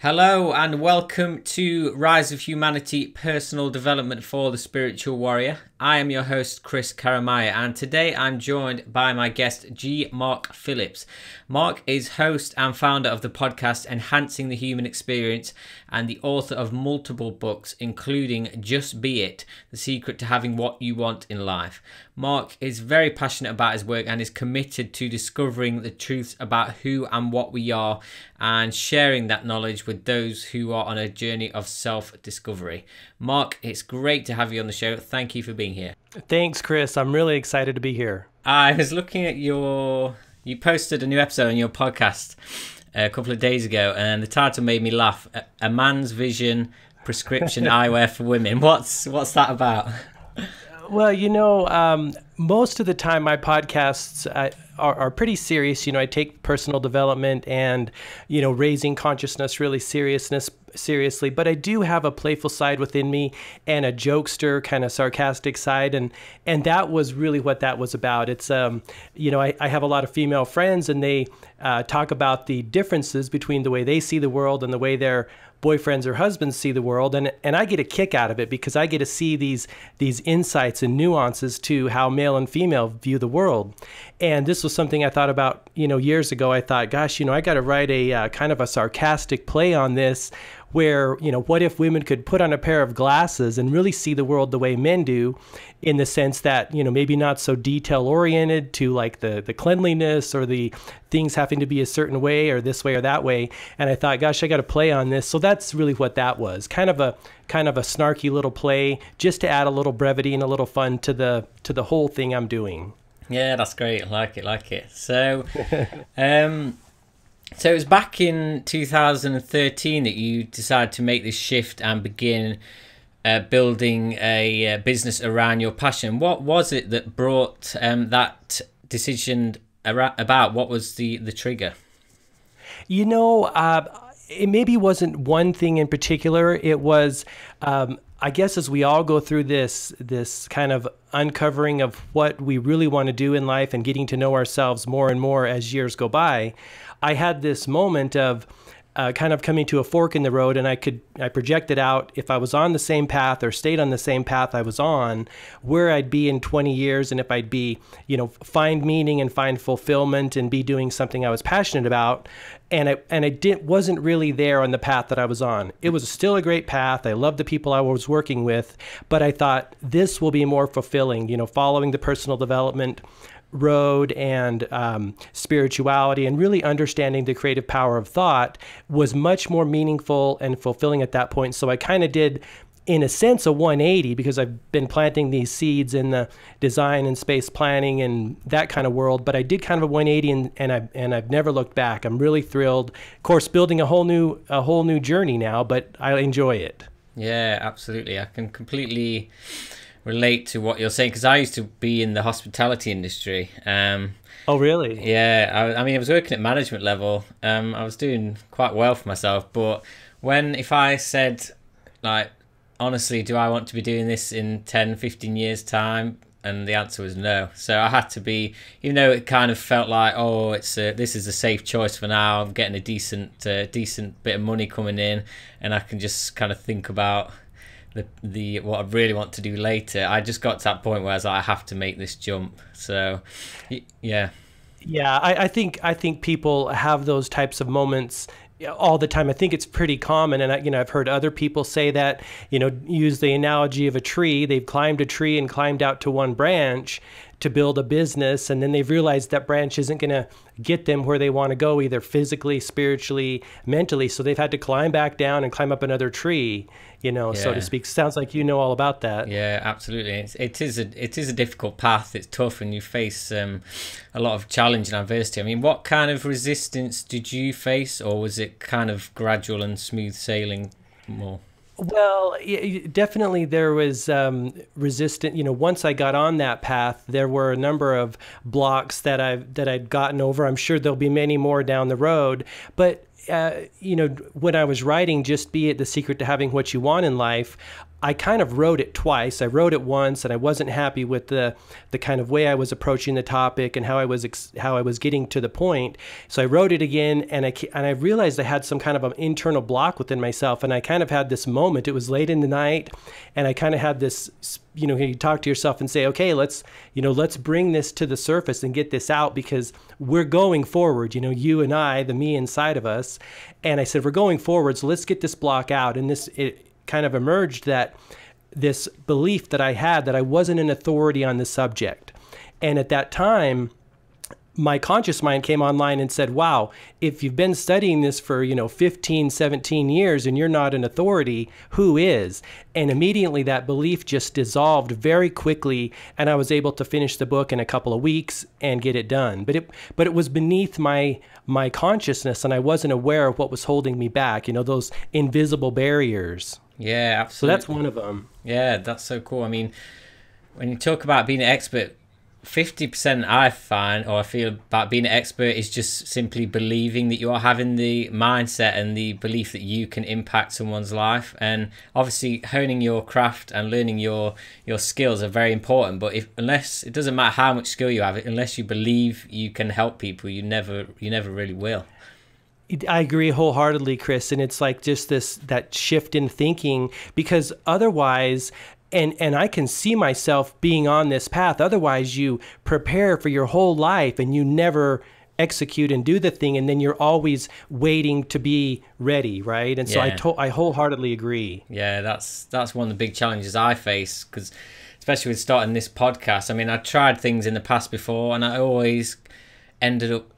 Hello and welcome to Rise of Humanity Personal Development for the Spiritual Warrior. I am your host Chris Karamaya, and today I'm joined by my guest G. Mark Phillips. Mark is host and founder of the podcast Enhancing the Human Experience and the author of multiple books including Just Be It, The Secret to Having What You Want in Life. Mark is very passionate about his work and is committed to discovering the truths about who and what we are and sharing that knowledge with those who are on a journey of self-discovery. Mark, it's great to have you on the show. Thank you for being here. Thanks, Chris. I'm really excited to be here. I was looking at you posted a new episode on your podcast a couple of days ago, and the title made me laugh. A Man's Vision, Prescription Eyewear for Women. What's that about? Well, most of the time my podcasts are pretty serious. I take personal development and, raising consciousness really seriously. But I do have a playful side within me and a jokester, kind of sarcastic side. And that was really what that was about. It's, I have a lot of female friends, and they talk about the differences between the way they see the world and the way their boyfriends or husbands see the world, and I get a kick out of it because I get to see these insights and nuances to how male and female view the world. And this was something I thought about, years ago. I thought, gosh, I got to write a kind of a sarcastic play on this, where, what if women could put on a pair of glasses and really see the world the way men do, in the sense that, maybe not so detail oriented to like the cleanliness or the things having to be a certain way or this way or that way. And I thought, gosh, I got to play on this. So that's really what that was. Kind of a snarky little play, just to add a little brevity and a little fun to the whole thing I'm doing. Yeah, that's great. I like it. So, so it was back in 2013 that you decided to make this shift and begin building a business around your passion. What was it that brought that decision about? What was the trigger? It maybe wasn't one thing in particular. It was, I guess, as we all go through this kind of uncovering of what we really want to do in life and getting to know ourselves more and more as years go by, I had this moment of kind of coming to a fork in the road, and I projected out if I was on the same path or stayed on the same path I was on, where I'd be in 20 years, and if I'd be, find meaning and find fulfillment and be doing something I was passionate about. And I wasn't really there on the path that I was on. It was still a great path. I loved the people I was working with, but I thought this will be more fulfilling, following the personal development road and spirituality and really understanding the creative power of thought was much more meaningful and fulfilling at that point. So I kind of did, in a sense, a 180, because I've been planting these seeds in the design and space planning and that kind of world. But I did kind of a 180, and I've never looked back. I'm really thrilled. Of course, building a whole new journey now, but I enjoy it. Yeah, absolutely. I can completely relate to what you're saying, because I used to be in the hospitality industry. Oh, really? Yeah, I was working at management level. I was doing quite well for myself, but if I said, like, honestly, do I want to be doing this in 10, 15 years time? And the answer was no. So I had to be, even though it kind of felt like, oh, this is a safe choice for now. I'm getting a decent bit of money coming in, and I can just kind of think about the what I really want to do later. I just got to that point where I was like, I have to make this jump. So, yeah. Yeah, I think people have those types of moments all the time. I think it's pretty common, and I've heard other people say that, use the analogy of a tree. They've climbed a tree and climbed out to one branch to build a business, and then they've realized that branch isn't going to get them where they want to go, either physically, spiritually, mentally. So they've had to climb back down and climb up another tree, so to speak. Sounds like you know all about that. Yeah, absolutely. It is a difficult path. It's tough, and you face a lot of challenge and adversity. I mean, what kind of resistance did you face, or was it kind of gradual and smooth sailing more? Well, definitely there was resistance. Once I got on that path, there were a number of blocks that I'd gotten over. I'm sure there'll be many more down the road. But when I was writing Just Be It, The Secret to Having What You Want in Life, I kind of wrote it twice. I wrote it once, and I wasn't happy with the kind of way I was approaching the topic and how I was getting to the point. So I wrote it again, and I realized I had some kind of an internal block within myself, and I kind of had this moment. It was late in the night, and I kind of had this, you talk to yourself and say, okay, let's bring this to the surface and get this out, because we're going forward, you and I, the me inside of us. And I said, we're going forward, so let's get this block out. And it kind of emerged that this belief that I had that I wasn't an authority on the subject. And at that time, my conscious mind came online and said, wow, if you've been studying this for, 15, 17 years and you're not an authority, who is? And immediately that belief just dissolved very quickly, and I was able to finish the book in a couple of weeks and get it done. But it was beneath my consciousness, and I wasn't aware of what was holding me back, those invisible barriers. Yeah, absolutely. So that's one of them. Yeah, that's so cool. I mean, when you talk about being an expert, 50% I find, or I feel, about being an expert is just simply believing that you are having the mindset and the belief that you can impact someone's life. And obviously honing your craft and learning your skills are very important, but unless it doesn't matter how much skill you have, unless you believe you can help people, you never really will. I agree wholeheartedly, Chris. And it's like just that shift in thinking, because otherwise, and I can see myself being on this path, otherwise you prepare for your whole life and you never execute and do the thing, and then you're always waiting to be ready, right? And so I wholeheartedly agree. Yeah, that's one of the big challenges I face, because especially with starting this podcast, I mean, I tried things in the past before, and I always ended up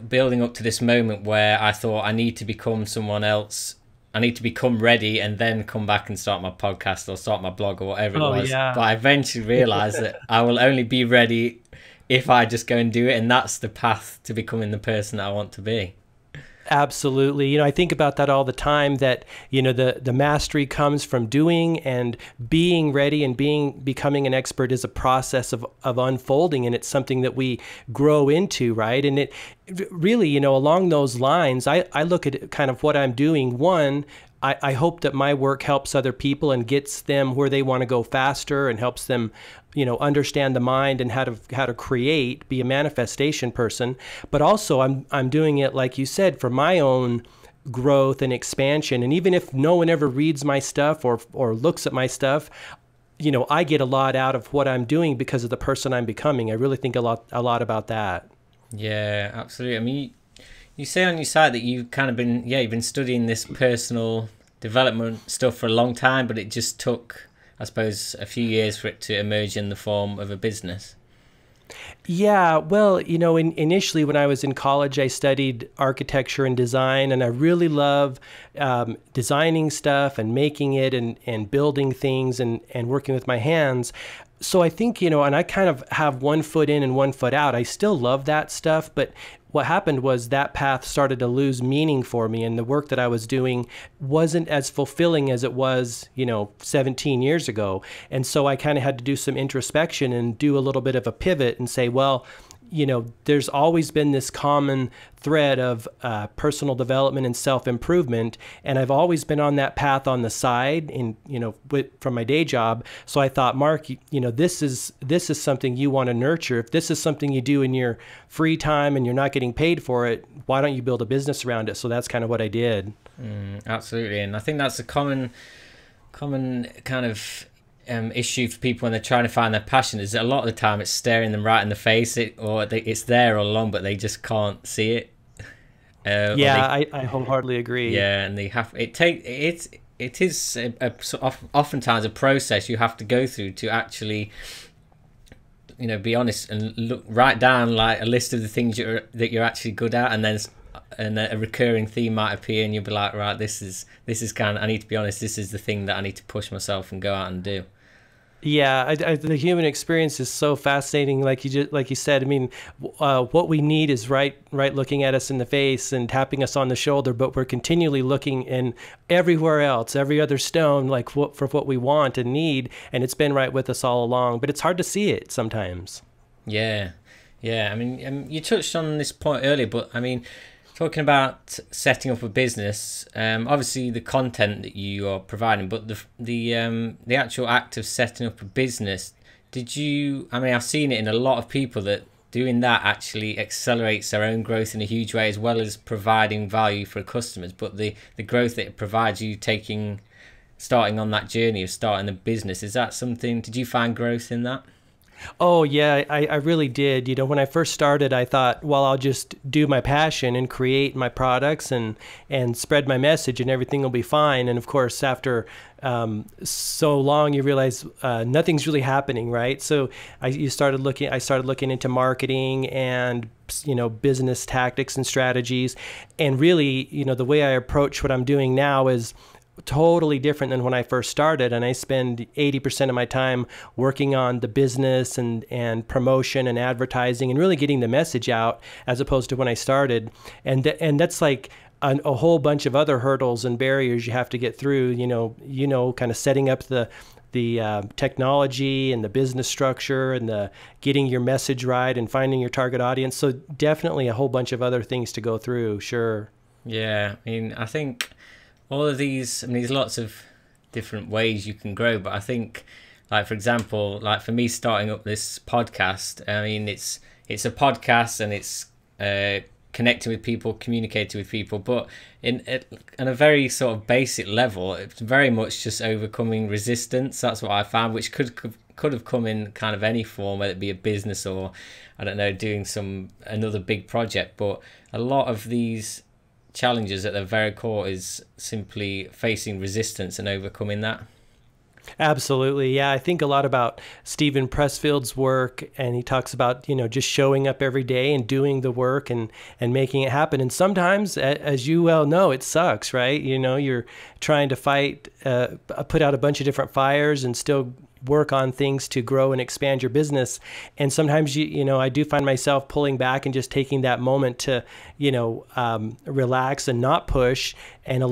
building up to this moment where I thought I need to become someone else. I need to become ready and then come back and start my podcast or start my blog or whatever it was. Yeah. But I eventually realized that I will only be ready if I just go and do it. And that's the path to becoming the person that I want to be. Absolutely. I think about that all the time, that, the mastery comes from doing, and being ready and becoming an expert is a process of unfolding, and it's something that we grow into, right? And it really, along those lines, I look at kind of what I'm doing. One, I hope that my work helps other people and gets them where they want to go faster, and helps them, understand the mind and how to create, be a manifestation person. But also I'm doing it, like you said, for my own growth and expansion. And even if no one ever reads my stuff or looks at my stuff, I get a lot out of what I'm doing because of the person I'm becoming. I really think a lot about that. Yeah, absolutely. I mean, you say on your site that you've kind of you've been studying this personal development stuff for a long time, but it just took, I suppose, a few years for it to emerge in the form of a business. Yeah, well, initially when I was in college, I studied architecture and design, and I really love designing stuff and making it and building things and working with my hands. So I think, and I kind of have one foot in and one foot out. I still love that stuff, but what happened was that path started to lose meaning for me, and the work that I was doing wasn't as fulfilling as it was, 17 years ago. And so I kind of had to do some introspection and do a little bit of a pivot and say, well, there's always been this common thread of personal development and self-improvement, and I've always been on that path on the side, from my day job. So I thought, Mark, this is something you want to nurture. If this is something you do in your free time and you're not getting paid for it, why don't you build a business around it? So that's kind of what I did. Absolutely, and I think that's a common kind of issue for people when they're trying to find their passion, is that a lot of the time it's staring them right in the face, it's there all along, but they just can't see it. I wholeheartly agree. Yeah, and they have it is oftentimes a process you have to go through to actually, be honest and write down like a list of the things that you're actually good at, and then a recurring theme might appear, and you'll be like, right, this is kind of, I need to be honest, this is the thing that I need to push myself and go out and do. Yeah, the human experience is so fascinating. Like you said, I mean, what we need is right looking at us in the face and tapping us on the shoulder, but we're continually looking in everywhere else, every other stone, like for what we want and need, and it's been right with us all along. But it's hard to see it sometimes. Yeah. I mean, you touched on this point earlier, but I mean, Talking about setting up a business, obviously the content that you are providing, but the actual act of setting up a business, did you? I mean, I've seen it in a lot of people that doing that actually accelerates their own growth in a huge way, as well as providing value for customers. But the growth that it provides you starting on that journey of starting a business, is that something? Did you find growth in that? Oh, yeah, I really did. You know, when I first started, I thought, well, I'll just do my passion and create my products and spread my message and everything will be fine. And of course, after so long, you realize nothing's really happening, right? So I started looking into marketing and, you know, business tactics and strategies. And really, you know, the way I approach what I'm doing now is totally different than when I first started, and I spend 80% of my time working on the business and promotion and advertising and really getting the message out, as opposed to when I started. And that's like a whole bunch of other hurdles and barriers you have to get through, you know, kind of setting up the technology and the business structure and the getting your message right and finding your target audience. So definitely a whole bunch of other things to go through. Sure. Yeah, I mean, I think all of these, I mean, there's lots of different ways you can grow, but I think, like, for example, like for me starting up this podcast, I mean, it's a podcast and it's connecting with people, communicating with people, but on a very sort of basic level, it's very much just overcoming resistance. That's what I found, which could have come in kind of any form, whether it be a business or, I don't know, doing another big project. But a lot of these challenges at their very core is simply facing resistance and overcoming that. Absolutely. Yeah, I think a lot about Stephen Pressfield's work, and he talks about, you know, just showing up every day and doing the work and making it happen. And sometimes, as you well know, it sucks, right? You know, you're trying to put out a bunch of different fires and still work on things to grow and expand your business. And sometimes, you know, I do find myself pulling back and just taking that moment to, you know, relax and not push, and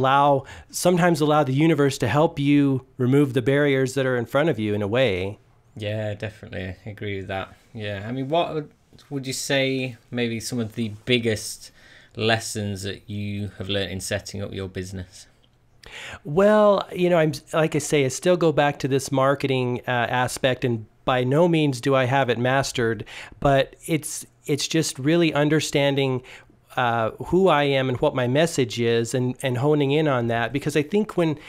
sometimes allow the universe to help you remove the barriers that are in front of you in a way. Yeah, definitely. I agree with that. Yeah. I mean, what would you say maybe some of the biggest lessons that you have learned in setting up your business? Well, you know, I'm like I say, I still go back to this marketing aspect, and by no means do I have it mastered, but it's just really understanding who I am and what my message is, and honing in on that. Because I think when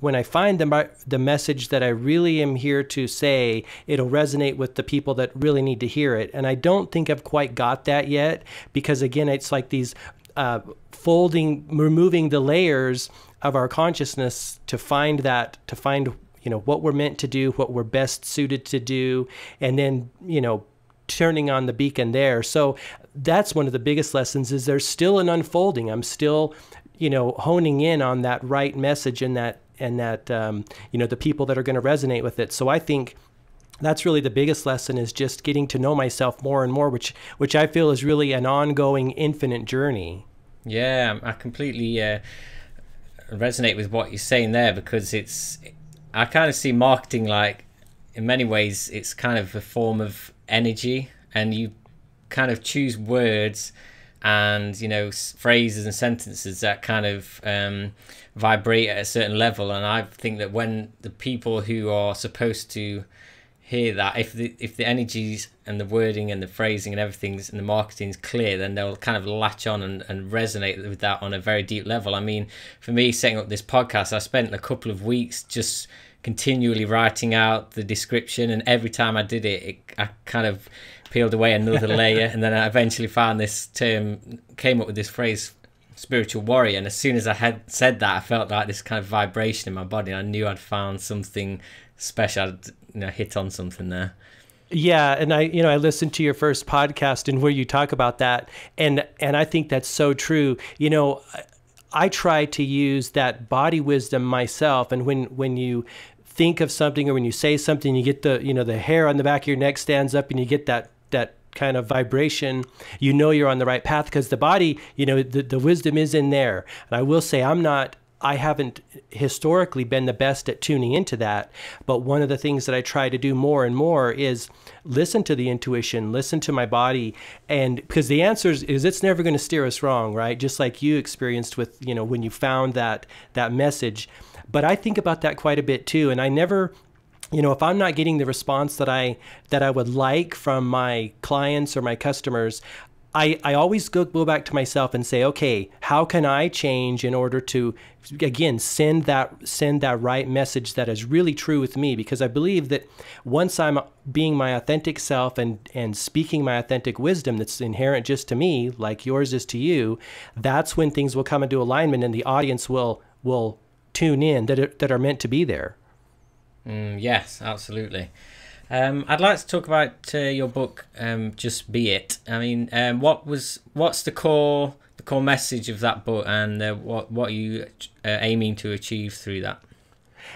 I find the message that I really am here to say, it'll resonate with the people that really need to hear it. And I don't think I've quite got that yet, because again, it's like these removing the layers of our consciousness to find, you know, what we're meant to do, what we're best suited to do, and then, you know, turning on the beacon there. So that's one of the biggest lessons, is there's still an unfolding. I'm still, you know, honing in on that right message and that you know, the people that are going to resonate with it. So I think that's really the biggest lesson, is just getting to know myself more and more, which I feel is really an ongoing, infinite journey. Yeah, I completely resonate with what you're saying there, because I kind of see marketing like, in many ways, it's kind of a form of energy, and you kind of choose words and, you know, phrases and sentences that kind of vibrate at a certain level. And I think that when the people who are supposed to hear that, if the energies and the wording and the phrasing and everything's and the marketing's clear, then they'll kind of latch on and resonate with that on a very deep level. I mean, for me, setting up this podcast, I spent a couple of weeks just continually writing out the description, and every time I did it, I kind of peeled away another layer, and then I eventually found this term, came up with this phrase, spiritual warrior. And as soon as I had said that, I felt like this kind of vibration in my body, and I knew I'd found something special. I'd, you know, hit on something there. Yeah, and I listened to your first podcast and where you talk about that, and I think that's so true. You know, I try to use that body wisdom myself, and when you think of something or when you say something, you get the hair on the back of your neck stands up, and you get that kind of vibration, you know you're on the right path, because the body, you know, the wisdom is in there. And I will say, I'm not I haven't historically been the best at tuning into that. But one of the things that I try to do more and more is listen to the intuition, listen to my body. And because the answer is it's never going to steer us wrong, right? Just like you experienced with, when you found that message. But I think about that quite a bit too. And I never, if I'm not getting the response that I would like from my clients or my customers, I always go back to myself and say, okay, how can I change in order to, again, send that right message that is really true with me? Because I believe that once I'm being my authentic self and speaking my authentic wisdom that's inherent just to me, like yours is to you, that's when things will come into alignment and the audience will tune in that are meant to be there. Yes, absolutely. I'd like to talk about your book, Just Be It. I mean, what's the core message of that book, and what are you aiming to achieve through that?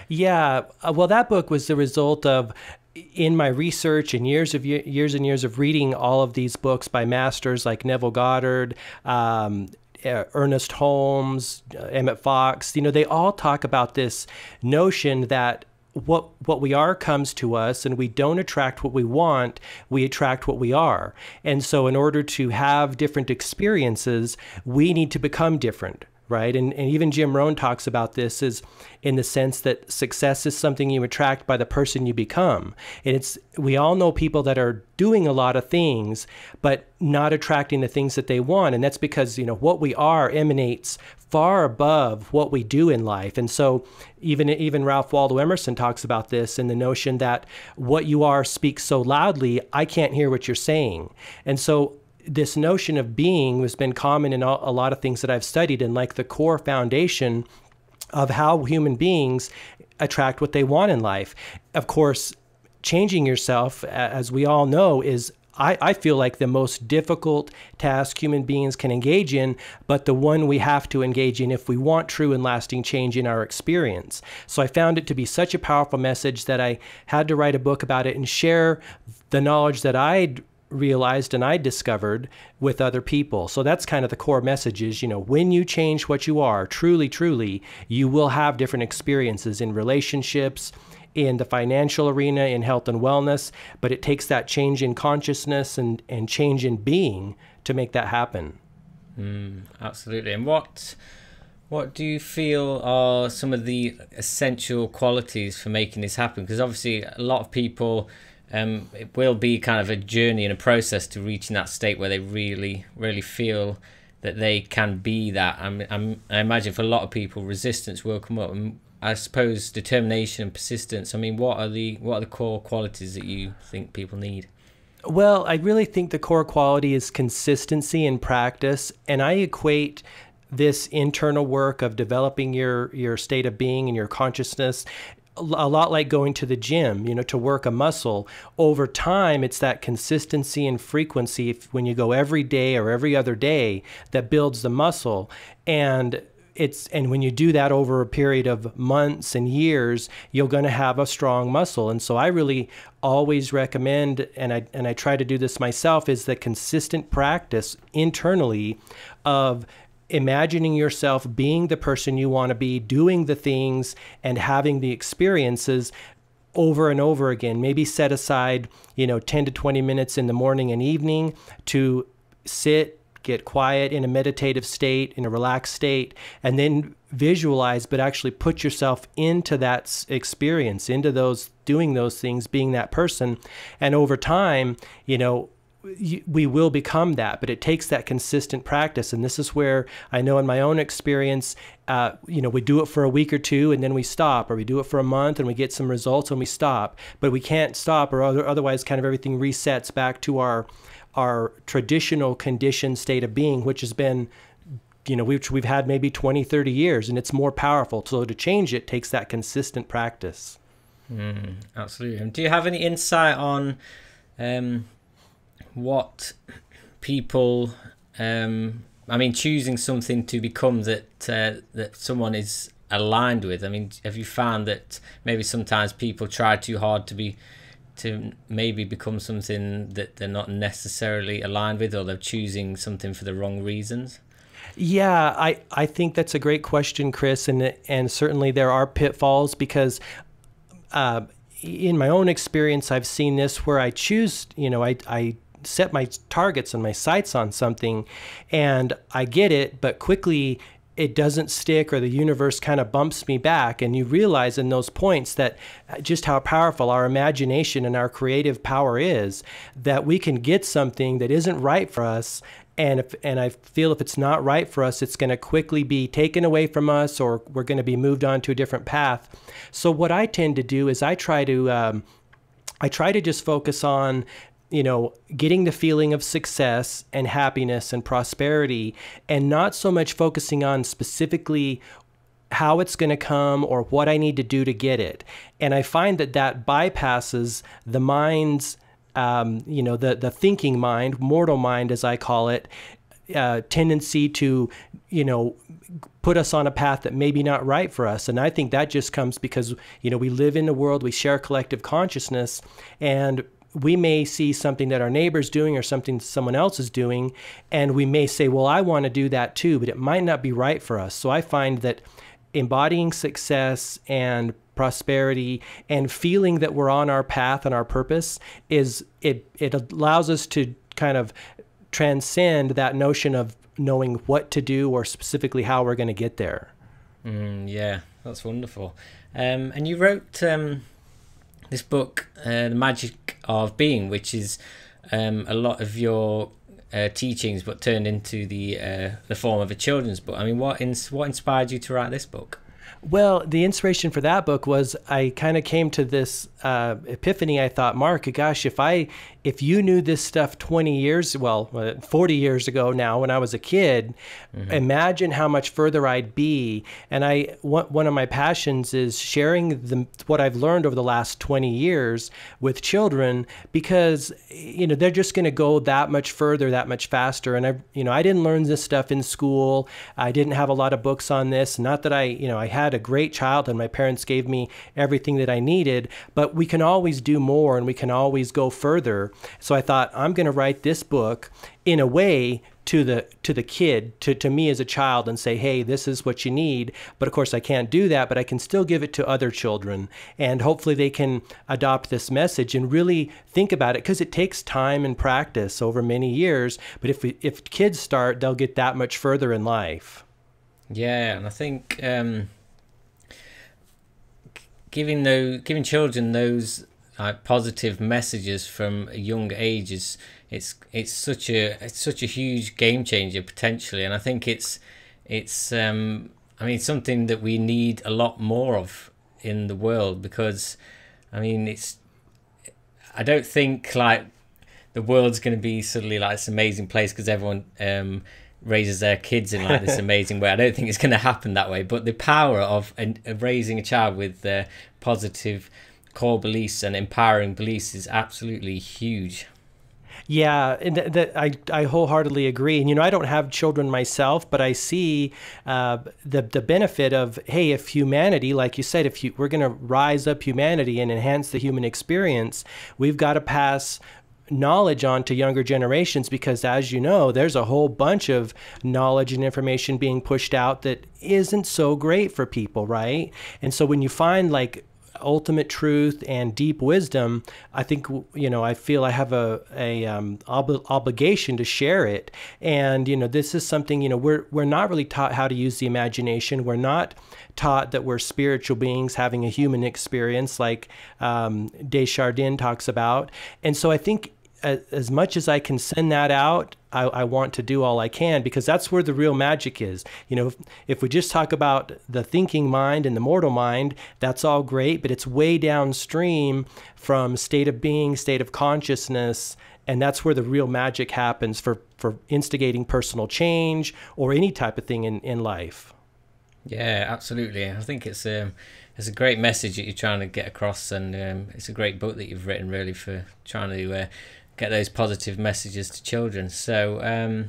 Yeah, well, that book was the result of, in my research and years and years of reading all of these books by masters like Neville Goddard, Ernest Holmes, Emmett Fox. They all talk about this notion that what we are comes to us, and we don't attract what we want, we attract what we are. And so in order to have different experiences, we need to become different, right? And even Jim Rohn talks about this as in the sense that success is something you attract by the person you become. And we all know people that are doing a lot of things, but not attracting the things that they want. And that's because, what we are emanates far above what we do in life. And so even Ralph Waldo Emerson talks about this, and the notion that what you are speaks so loudly, I can't hear what you're saying. And so this notion of being has been common in a lot of things that I've studied, and like the core foundation of how human beings attract what they want in life. Of course, changing yourself, as we all know, is I feel like the most difficult task human beings can engage in, but the one we have to engage in if we want true and lasting change in our experience. So I found it to be such a powerful message that I had to write a book about it and share the knowledge that I'd realized and I discovered with other people. So that's kind of the core message is, when you change what you are, truly, truly, you will have different experiences in relationships, in the financial arena, in health and wellness, but it takes that change in consciousness and change in being to make that happen. Absolutely. And what do you feel are some of the essential qualities for making this happen? Because obviously a lot of people, it will be kind of a journey and a process to reaching that state where they really, really feel that they can be that. I imagine for a lot of people, resistance will come up. And I suppose determination and persistence. I mean, what are the core qualities that you think people need? Well, I really think the core quality is consistency and practice, and I equate this internal work of developing your state of being and your consciousness a lot like going to the gym, to work a muscle. Over time, it's that consistency and frequency when you go every day or every other day that builds the muscle. And when you do that over a period of months and years, you're going to have a strong muscle. And so I really always recommend, and I try to do this myself, is the consistent practice internally of imagining yourself being the person you want to be, doing the things and having the experiences over and over again. Maybe set aside, 10 to 20 minutes in the morning and evening to sit, get quiet in a meditative state, in a relaxed state, and then visualize, but actually put yourself into that experience, into doing those things, being that person. And over time, we will become that, but it takes that consistent practice. And this is where I know in my own experience, we do it for a week or two and then we stop, or we do it for a month and we get some results and we stop, but we can't stop, or otherwise kind of everything resets back to our traditional conditioned state of being, which has been, which we've had maybe 20, 30 years, and it's more powerful. So to change it takes that consistent practice. Absolutely. And do you have any insight on what people, choosing something to become that someone is aligned with? I mean, have you found that maybe sometimes people try too hard to maybe become something that they're not necessarily aligned with, or they're choosing something for the wrong reasons? Yeah, I think that's a great question, Chris, and certainly there are pitfalls because uh, in my own experience, I've seen this where I choose, I set my targets and my sights on something and I get it, but quickly it doesn't stick or the universe kind of bumps me back. And you realize in those points that just how powerful our imagination and our creative power is, that we can get something that isn't right for us. And I feel if it's not right for us, it's going to quickly be taken away from us, or we're going to be moved on to a different path. So what I tend to do is I try to just focus on, getting the feeling of success and happiness and prosperity, and not so much focusing on specifically how it's going to come or what I need to do to get it. And I find that bypasses the mind's the thinking mind, mortal mind, as I call it, tendency to, put us on a path that may be not right for us. And I think that just comes because, we live in the world, we share collective consciousness, and we may see something that our neighbor's doing or something someone else is doing, and we may say, well, I want to do that too, but it might not be right for us. So I find that embodying success and prosperity and feeling that we're on our path and our purpose it allows us to kind of transcend that notion of knowing what to do or specifically how we're going to get there. Yeah, that's wonderful. And you wrote this book, The Magic of Being, which is a lot of your teachings, but turned into the form of a children's book. I mean, what inspired you to write this book? Well, the inspiration for that book was I kind of came to this epiphany. I thought, Mark, gosh, if you knew this stuff 40 years ago now when I was a kid, imagine how much further I'd be. And one of my passions is sharing what I've learned over the last 20 years with children, because, they're just going to go that much further, that much faster. And I didn't learn this stuff in school. I didn't have a lot of books on this. Not that I had a great childhood. My parents gave me everything that I needed, but we can always do more and we can always go further. So I thought, I'm going to write this book in a way to the kid, to me as a child, and say, hey, this is what you need. But of course I can't do that, but I can still give it to other children, and hopefully they can adopt this message and really think about it, because it takes time and practice over many years. But if kids start, they'll get that much further in life. Yeah, and I think giving children those positive messages from a young age it's such a huge game changer potentially, and I think it's something that we need a lot more of in the world, because I don't think like the world's going to be suddenly like this amazing place because everyone raises their kids in like this amazing way. I don't think it's going to happen that way, but the power of raising a child with positive core beliefs and empowering beliefs is absolutely huge. Yeah, and I wholeheartedly agree. And I don't have children myself, but I see the benefit of, hey, if humanity, like you said, we're going to rise up humanity and enhance the human experience, we've got to pass knowledge on to younger generations, because as you know, there's a whole bunch of knowledge and information being pushed out that isn't so great for people, right? And so when you find like ultimate truth and deep wisdom, I think I feel I have a obligation to share it. And this is something we're not really taught how to use the imagination. We're not taught that we're spiritual beings having a human experience, like Desjardins talks about. And so I think as much as I can send that out, I want to do all I can, because that's where the real magic is. If we just talk about the thinking mind and the mortal mind, that's all great, but it's way downstream from state of being, state of consciousness, and that's where the real magic happens for instigating personal change or any type of thing in life. Yeah, absolutely. I think it's a great message that you're trying to get across, and it's a great book that you've written, really, for trying to get those positive messages to children. So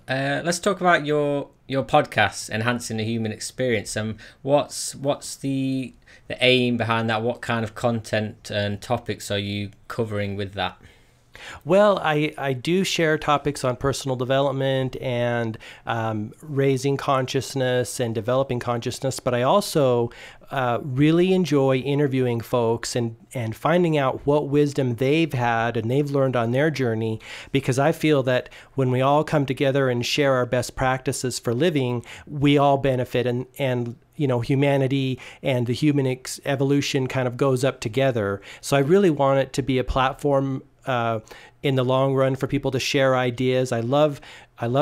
let's talk about your podcast, Enhancing the Human Experience. What's the aim behind that? What kind of content and topics are you covering with that? Well, I do share topics on personal development and raising consciousness and developing consciousness, but I also really enjoy interviewing folks and finding out what wisdom they've had and they've learned on their journey, because I feel that when we all come together and share our best practices for living, we all benefit, and humanity and the human evolution kind of goes up together. So I really want it to be a platform in the long run for people to share ideas. I love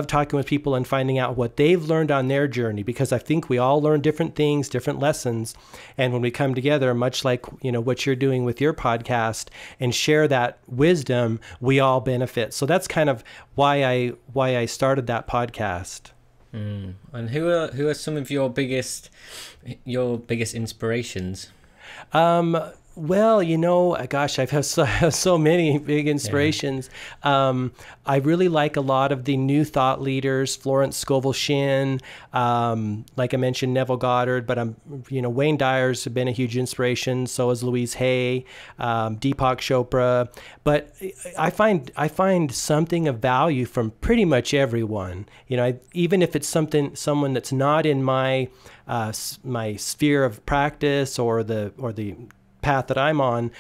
talking with people and finding out what they've learned on their journey, because I think we all learn different things, different lessons. And when we come together, much like, what you're doing with your podcast, and share that wisdom, we all benefit. So that's kind of why I started that podcast. And who are some of your biggest inspirations? Well, gosh, I've had so many big inspirations. Yeah. I really like a lot of the new thought leaders, Florence Scovel Shinn, like I mentioned, Neville Goddard, but Wayne Dyer's been a huge inspiration. So is Louise Hay, Deepak Chopra. But I find something of value from pretty much everyone. Even if it's someone that's not in my sphere of practice or the path that I'm on,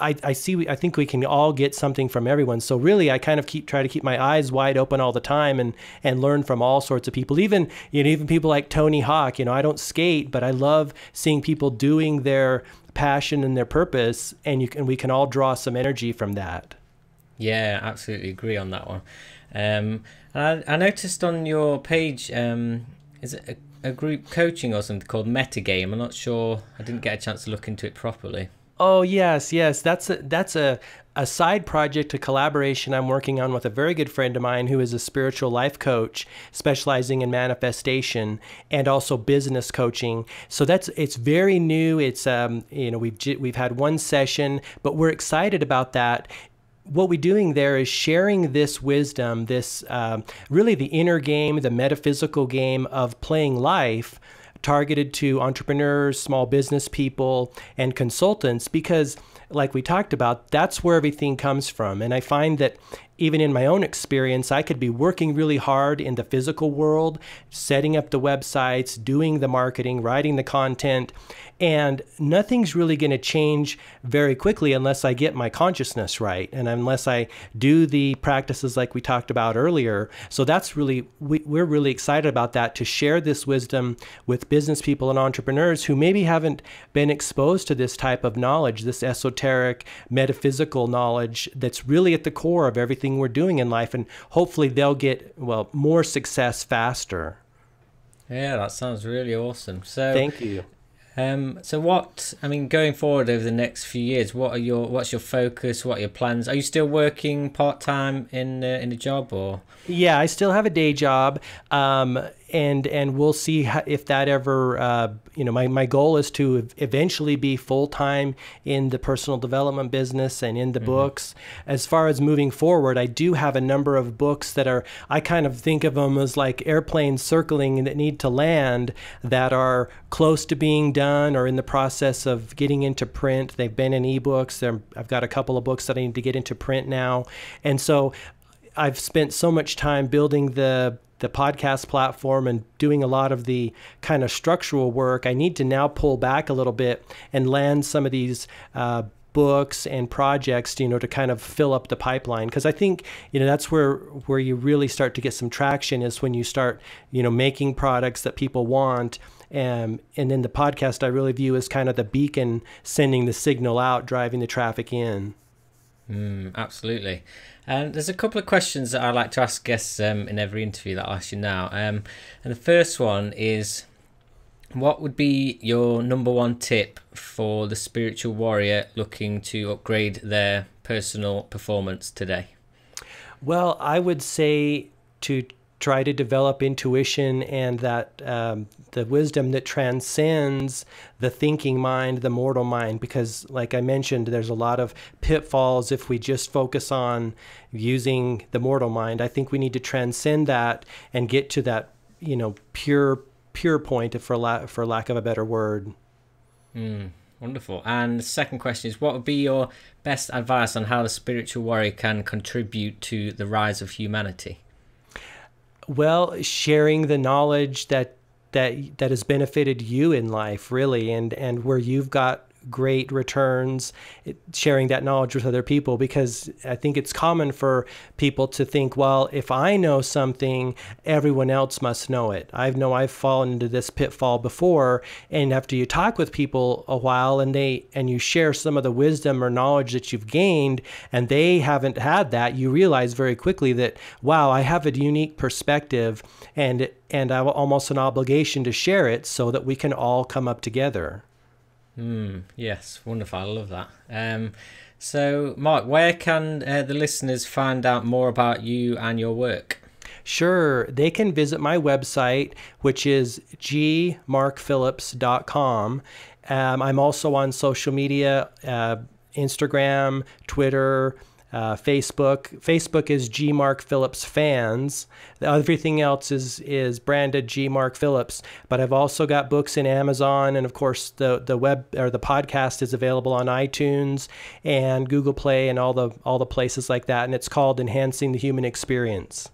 I think we can all get something from everyone. So really, I kind of try to keep my eyes wide open all the time and learn from all sorts of people. Even people like Tony Hawk. I don't skate, but I love seeing people doing their passion and their purpose, and we can all draw some energy from that. Yeah, absolutely agree on that one. I noticed on your page, is it a group coaching or something called Metagame? I'm not sure. I didn't get a chance to look into it properly. Oh, yes. That's a side project, a collaboration I'm working on with a very good friend of mine who is a spiritual life coach specializing in manifestation and also business coaching. So it's very new. It's we've had one session, but we're excited about that. What we're doing there is sharing this wisdom, this really the inner game, the metaphysical game of playing life, targeted to entrepreneurs, small business people, and consultants, because like we talked about, that's where everything comes from. And I find that even in my own experience, I could be working really hard in the physical world, setting up the websites, doing the marketing, writing the content, and nothing's really going to change very quickly unless I get my consciousness right and unless I do the practices like we talked about earlier. So that's really, we're really excited about that, to share this wisdom with business people and entrepreneurs who maybe haven't been exposed to this type of knowledge, this esoteric, metaphysical knowledge that's really at the core of everything we're doing in life, and hopefully they'll get more success faster. Yeah, that sounds really awesome. So thank you. So going forward over the next few years, what's your focus? What are your plans? Are you still working part-time in a job, or? Yeah, I still have a day job, and we'll see if that ever, my goal is to eventually be full-time in the personal development business and in the books. As far as moving forward, I do have a number of books that I kind of think of them as like airplanes circling that need to land, that are close to being done or in the process of getting into print. They've been in ebooks. I've got a couple of books that I need to get into print now. And so I've spent so much time building the podcast platform and doing a lot of the kind of structural work. I need to now pull back a little bit and land some of these books and projects, to kind of fill up the pipeline. Because I think, that's where you really start to get some traction, is when you start, making products that people want. And then the podcast I really view as kind of the beacon, sending the signal out, driving the traffic in. Absolutely. And there's a couple of questions that I like to ask guests in every interview that I'll ask you now. And the first one is, what would be your number one tip for the spiritual warrior looking to upgrade their personal performance today? Well, I would say to try to develop intuition and that the wisdom that transcends the thinking mind, the mortal mind, because like I mentioned, there's a lot of pitfalls if we just focus on using the mortal mind. I think we need to transcend that and get to that, pure point, for lack of a better word. Wonderful. And the second question is, what would be your best advice on how the spiritual warrior can contribute to the rise of humanity? Well, sharing the knowledge that has benefited you in life, really, and where you've got great returns, sharing that knowledge with other people, because I think it's common for people to think, well, if I know something, everyone else must know it. I've fallen into this pitfall before, and after you talk with people a while and you share some of the wisdom or knowledge that you've gained and they haven't had that, you realize very quickly that, wow, I have a unique perspective and I have almost an obligation to share it so that we can all come up together. Yes, wonderful. I love that. So, Mark, where can the listeners find out more about you and your work? Sure. They can visit my website, which is gmarkphillips.com. I'm also on social media, Instagram, Twitter, Facebook. Facebook is G Mark Phillips Fans. Everything else is branded G Mark Phillips. But I've also got books in Amazon, and of course the web or the podcast is available on iTunes and Google Play and all the places like that. And it's called Enhancing the Human Experience.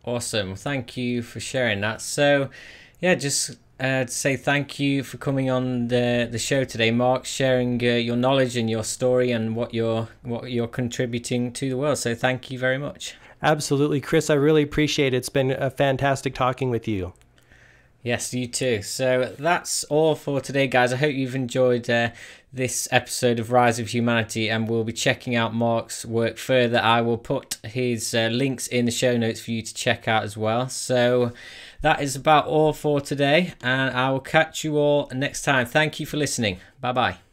Awesome. Thank you for sharing that. So, yeah, just to say thank you for coming on the show today, Mark, sharing your knowledge and your story and what you're contributing to the world. So thank you very much. Absolutely, Chris. I really appreciate it. It's been fantastic talking with you. Yes, you too. So that's all for today, guys. I hope you've enjoyed this episode of Rise of Humanity, and we'll be checking out Mark's work further. I will put his links in the show notes for you to check out as well. So that is about all for today, and I will catch you all next time. Thank you for listening. Bye-bye.